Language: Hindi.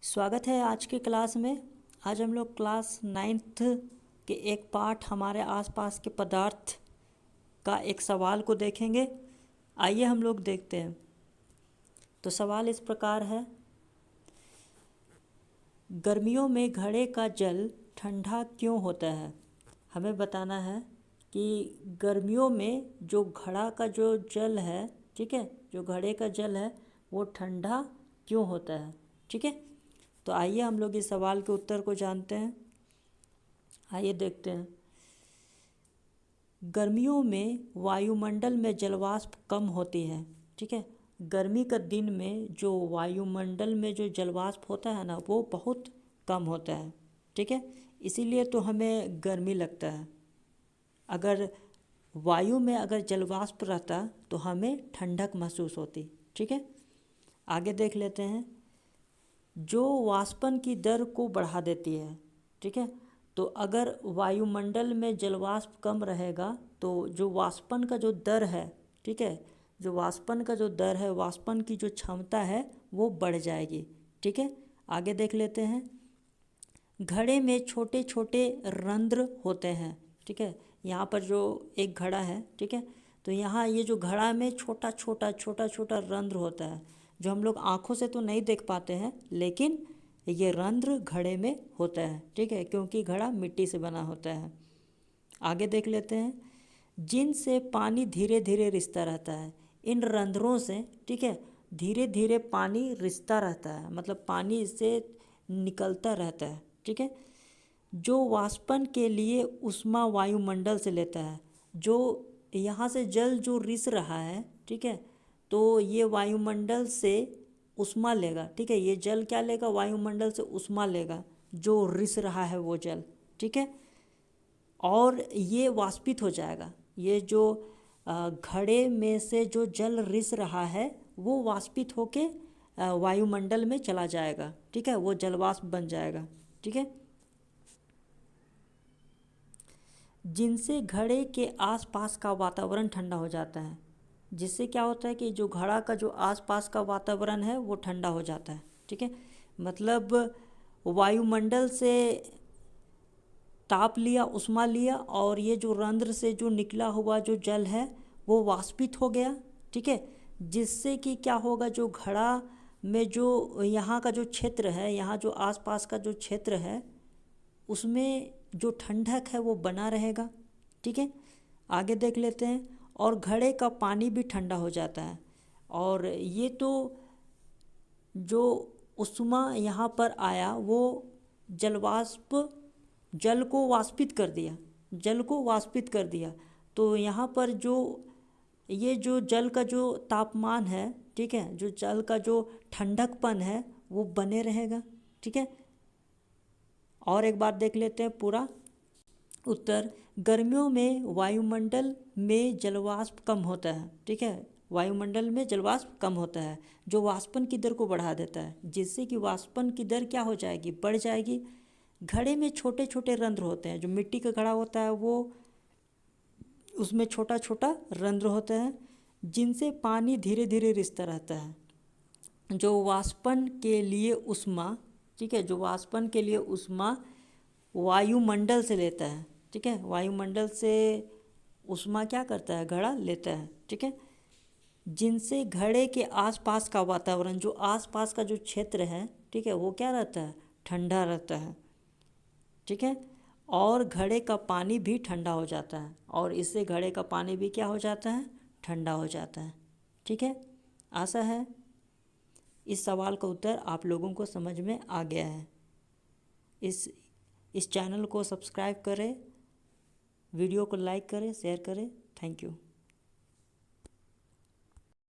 स्वागत है आज की क्लास में। आज हम लोग क्लास 9th के एक पार्ट हमारे आसपास के पदार्थ का एक सवाल को देखेंगे। आइए हम लोग देखते हैं। तो सवाल इस प्रकार है, गर्मियों में घड़े का जल ठंडा क्यों होता है। हमें बताना है कि गर्मियों में जो घड़ा का जो जल है, ठीक है, जो घड़े का जल है वो ठंडा क्यों होता है। ठीक है, तो आइए हम लोग इस सवाल के उत्तर को जानते हैं। आइए देखते हैं। गर्मियों में वायुमंडल में जलवाष्प कम होती है। ठीक है, गर्मी का दिन में जो वायुमंडल में जो जलवाष्प होता है ना, वो बहुत कम होता है। ठीक है, इसीलिए तो हमें गर्मी लगता है। अगर वायु में अगर जलवाष्प रहता तो हमें ठंडक महसूस होती। ठीक है, आगे देख लेते हैं। जो वाष्पन की दर को बढ़ा देती है। ठीक है, तो अगर वायुमंडल में जलवाष्प कम रहेगा तो जो वाष्पन का जो दर है, ठीक है, जो वाष्पन का जो दर है, वाष्पन की जो क्षमता है वो बढ़ जाएगी। ठीक है, आगे देख लेते हैं। घड़े में छोटे छोटे रंध्र होते हैं। ठीक है, यहाँ पर जो एक घड़ा है, ठीक है, तो यहाँ ये जो घड़ा में छोटा छोटा रंध्र होता है, जो हम लोग आँखों से तो नहीं देख पाते हैं, लेकिन ये रंध्र घड़े में होता है। ठीक है, क्योंकि घड़ा मिट्टी से बना होता है। आगे देख लेते हैं। जिनसे पानी धीरे धीरे रिसता रहता है, इन रंध्रों से, ठीक है, धीरे धीरे पानी रिसता रहता है, मतलब पानी इससे निकलता रहता है। ठीक है, जो वाष्पन के लिए ऊष्मा वायुमंडल से लेता है, जो यहाँ से जल जो रिस रहा है, ठीक है, तो ये वायुमंडल से ऊष्मा लेगा। ठीक है, ये जल क्या लेगा, वायुमंडल से ऊष्मा लेगा, जो रिस रहा है वो जल। ठीक है, और ये वाष्पित हो जाएगा। ये जो घड़े में से जो जल रिस रहा है वो वाष्पित होके वायुमंडल में चला जाएगा। ठीक है, वो जलवाष्प बन जाएगा। ठीक है, जिनसे घड़े के आसपास का वातावरण ठंडा हो जाता है। जिससे क्या होता है कि जो घड़ा का जो आसपास का वातावरण है वो ठंडा हो जाता है। ठीक है, मतलब वायुमंडल से ताप लिया, ऊष्मा लिया, और ये जो रंध्र से जो निकला हुआ जो जल है वो वाष्पित हो गया। ठीक है, जिससे कि क्या होगा, जो घड़ा में जो यहाँ का जो क्षेत्र है, यहाँ जो आसपास का जो क्षेत्र है, उसमें जो ठंडक है वो बना रहेगा। ठीक है, आगे देख लेते हैं। और घड़े का पानी भी ठंडा हो जाता है। और ये तो जो ऊष्मा यहाँ पर आया वो जलवाष्प जल को वाष्पित कर दिया, जल को वाष्पित कर दिया। तो यहाँ पर जो ये जो जल का जो तापमान है, ठीक है, जो जल का जो ठंडकपन है वो बने रहेगा। ठीक है, और एक बार देख लेते हैं पूरा उत्तर। गर्मियों में वायुमंडल में जलवाष्प कम होता है। ठीक है, वायुमंडल में जलवाष्प कम होता है, जो वाष्पन की दर को बढ़ा देता है, जिससे कि वाष्पन की दर क्या हो जाएगी, बढ़ जाएगी। घड़े में छोटे छोटे रंध्र होते हैं। जो मिट्टी का घड़ा होता है वो उसमें छोटा छोटा रंध्र होते हैं, जिनसे पानी धीरे धीरे रिसता रहता है। जो वाष्पन के लिए ऊष्मा, ठीक है, जो वाष्पन के लिए ऊष्मा वायुमंडल से लेता है। ठीक है, वायुमंडल से ऊष्मा क्या करता है, घड़ा लेता है। ठीक है, जिनसे घड़े के आसपास का वातावरण, जो आसपास का जो क्षेत्र है, ठीक है, वो क्या रहता है, ठंडा रहता है। ठीक है, और घड़े का पानी भी ठंडा हो जाता है, और इससे घड़े का पानी भी क्या हो जाता है, ठंडा हो जाता है। ठीक है, आशा है इस सवाल का उत्तर आप लोगों को समझ में आ गया है। इस चैनल को सब्सक्राइब करें, वीडियो को लाइक करें, शेयर करें। Thank you.